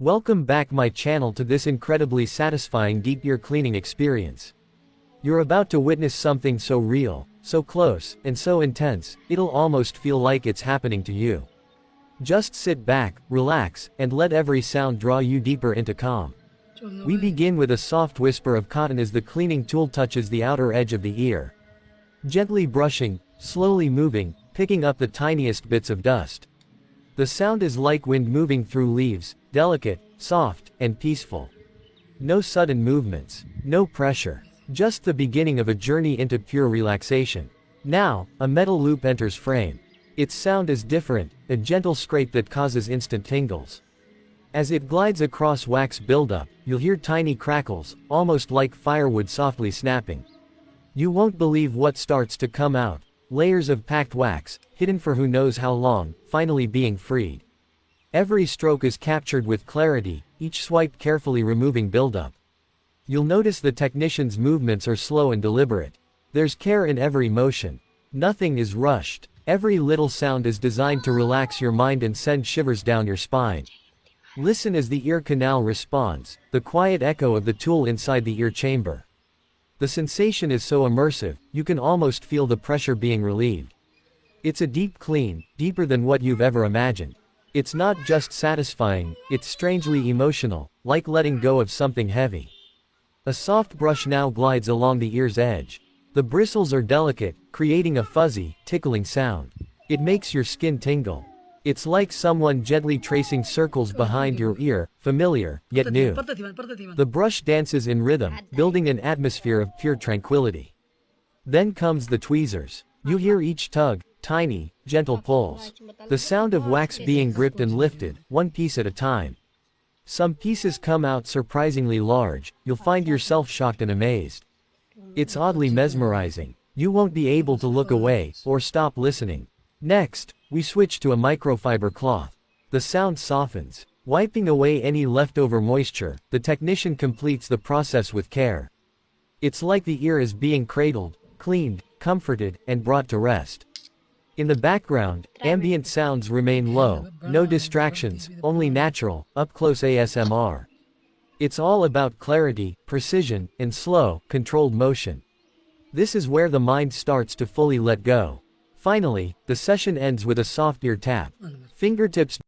Welcome back my channel to this incredibly satisfying deep ear cleaning experience. You're about to witness something so real, so close, and so intense, it'll almost feel like it's happening to you. Just sit back, relax, and let every sound draw you deeper into calm. We begin with a soft whisper of cotton as the cleaning tool touches the outer edge of the ear. Gently brushing, slowly moving, picking up the tiniest bits of dust. The sound is like wind moving through leaves, delicate, soft, and peaceful. No sudden movements, no pressure, just the beginning of a journey into pure relaxation. Now, a metal loop enters frame. Its sound is different, a gentle scrape that causes instant tingles. As it glides across wax buildup, you'll hear tiny crackles, almost like firewood softly snapping. You won't believe what starts to come out. Layers of packed wax, hidden for who knows how long, finally being freed. Every stroke is captured with clarity, each swipe carefully removing buildup. You'll notice the technician's movements are slow and deliberate. There's care in every motion. Nothing is rushed. Every little sound is designed to relax your mind and send shivers down your spine. Listen as the ear canal responds, the quiet echo of the tool inside the ear chamber. The sensation is so immersive, you can almost feel the pressure being relieved. It's a deep clean, deeper than what you've ever imagined. It's not just satisfying, it's strangely emotional, like letting go of something heavy. A soft brush now glides along the ear's edge. The bristles are delicate, creating a fuzzy, tickling sound. It makes your skin tingle. It's like someone gently tracing circles behind your ear, familiar, yet new. The brush dances in rhythm, building an atmosphere of pure tranquility. Then comes the tweezers. You hear each tug, tiny, gentle pulls. The sound of wax being gripped and lifted, one piece at a time. Some pieces come out surprisingly large, you'll find yourself shocked and amazed. It's oddly mesmerizing. You won't be able to look away, or stop listening. Next, we switch to a microfiber cloth. The sound softens. Wiping away any leftover moisture, the technician completes the process with care. It's like the ear is being cradled, cleaned, comforted, and brought to rest. In the background, ambient sounds remain low, no distractions, only natural, up-close ASMR. It's all about clarity, precision, and slow, controlled motion. This is where the mind starts to fully let go. Finally, the session ends with a soft ear tap. Fingertips